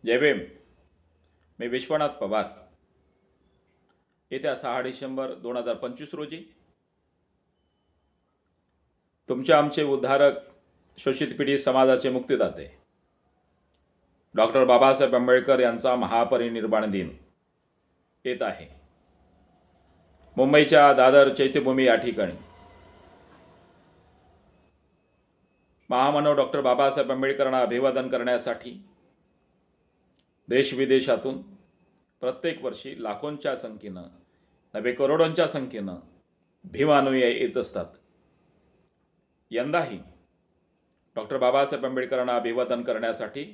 जय भीम. मी विश्वनाथ पवार. येत्या 6 डिसेंबर 2025 रोजी तुमचे आमचे उद्धारक, शोषित पिढी समाजाचे मुक्तिदाते डॉक्टर बाबासाहेब आंबेडकर यांचा महापरिनिर्वाण दिन येत आहे. मुंबईच्या दादर चैत्यभूमी या ठिकाणी महामानव डॉक्टर बाबासाहेब आंबेडकरांना अभिवादन करण्यासाठी देशविदेशातून प्रत्येक वर्षी लाखोंच्या संख्येनं, नव्हे करोडोंच्या संख्येनं भीमानुयायी येत असतात. यंदाही डॉक्टर बाबासाहेब आंबेडकरांना अभिवादन करण्यासाठी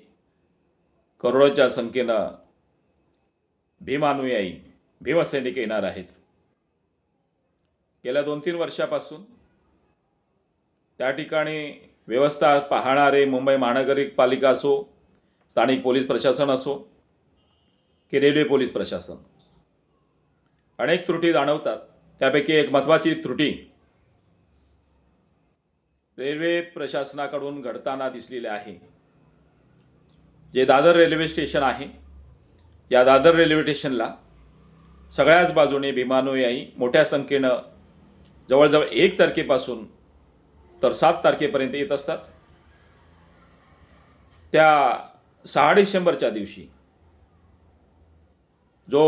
करोडोंच्या संख्येनं भीमानुयायी, भीमसैनिक येणार आहेत. गेल्या 2-3 वर्षापासून त्या ठिकाणी व्यवस्था पाहणारे मुंबई महानगरपालिका असो, स्थानिक पोलीस प्रशासन असो की रेल्वे पोलीस प्रशासन, अनेक त्रुटी जाणवतात. त्यापैकी एक महत्त्वाची त्रुटी रेल्वे प्रशासनाकडून घडताना दिसलेली आहे. जे दादर रेल्वे स्टेशन आहे, या दादर रेल्वे स्टेशनला सगळ्याच बाजूने भीमानुयायी मोठ्या संख्येनं जवळजवळ 1 तारखेपासून तर 7 तारखेपर्यंत येत असतात. त्या 6 डिसेंबरच्या दिवशी जो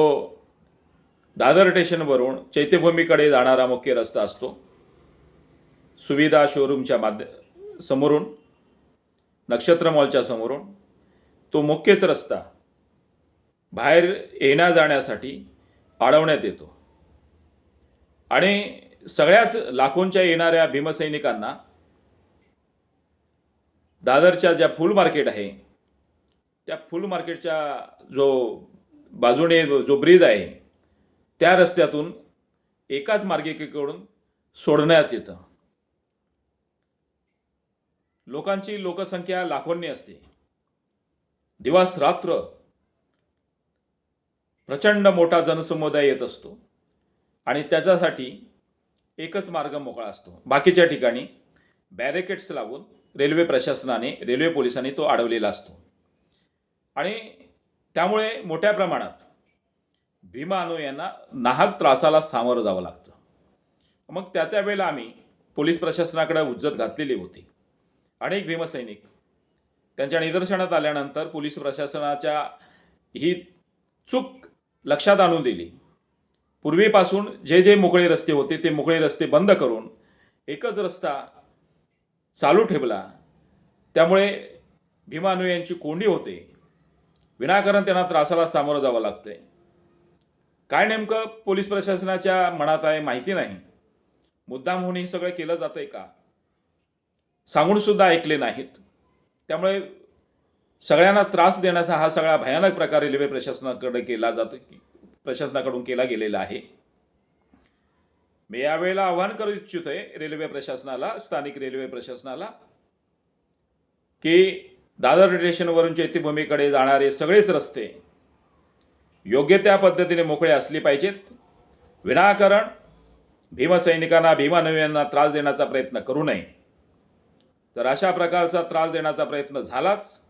दादर स्टेशनवरून चैत्यभूमीकडे जाणारा मुख्य रस्ता असतो, सुविधा शोरूमच्या समोरून, नक्षत्र मॉलच्या समोरून, तो मुख्यच रस्ता बाहेर येण्या जाण्यासाठी अडवण्यात येतो आणि सगळ्याच लाखोंच्या येणाऱ्या भीमसैनिकांना दादरच्या ज्या फुल मार्केट आहे, त्या फुल मार्केटच्या जो बाजूने जो ब्रिज आहे, त्या रस्त्यातून एकाच मार्गिकेकडून सोडण्यात येतं. लोकांची लोकसंख्या लाखोंनी असते. दिवस रात्र प्रचंड मोठा जनसमुदाय येत असतो आणि त्याच्यासाठी एकच मार्ग मोकळा असतो. बाकीच्या ठिकाणी बॅरिकेड्स लावून रेल्वे प्रशासनाने, रेल्वे पोलिसांनी तो अडवलेला असतो आणि त्यामुळे मोठ्या प्रमाणात भीमानुयायांना नाहक त्रासाला सामोरं जावं लागतं. मग त्या वेळेला आम्ही पोलीस प्रशासनाकडे उज्जत घातलेली होती. अनेक भीमसैनिक त्यांच्या निदर्शनात आल्यानंतर पोलीस प्रशासनाच्या ही चूक लक्षात आणून दिली. पूर्वीपासून जे मोकळे रस्ते होते ते मोकळे रस्ते बंद करून एकच रस्ता चालू ठेवला. त्यामुळे भीमानुयायांची कोंडी होते. विनाकारण त्यांना त्रासाला सामोरं जावं लागतंय. काय नेमकं पोलीस प्रशासनाच्या मनात आहे माहिती नाही. मुद्दाम होऊन हे सगळं केलं जातंय का, सांगूनसुद्धा ऐकले नाहीत. त्यामुळे सगळ्यांना त्रास देण्याचा हा सगळा भयानक प्रकार रेल्वे प्रशासनाकडून केला गेलेला आहे. मी यावेळेला आवाहन करू इच्छितोय रेल्वे प्रशासनाला, स्थानिक रेल्वे प्रशासनाला, की दादर स्टेशनवरून चैत्यभूमीकडे जाणारे सगळेच रस्ते योग्य त्या पद्धतीने मोकळे असले पाहिजेत. विनाकारण भीमसैनिकांना, भीमानुयायांना त्रास देण्याचा प्रयत्न करू नये. तर अशा प्रकारचा त्रास देण्याचा प्रयत्न झालाच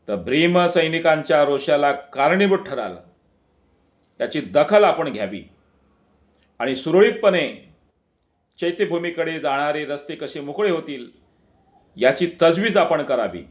तर भीमसैनिकांच्या रोषाला कारणीभूत ठराल याची दखल आपण घ्यावी आणि सुरळीतपणे चैत्यभूमीकडे जाणारे रस्ते कसे मोकळे होतील याची तजवीज आपण करावी.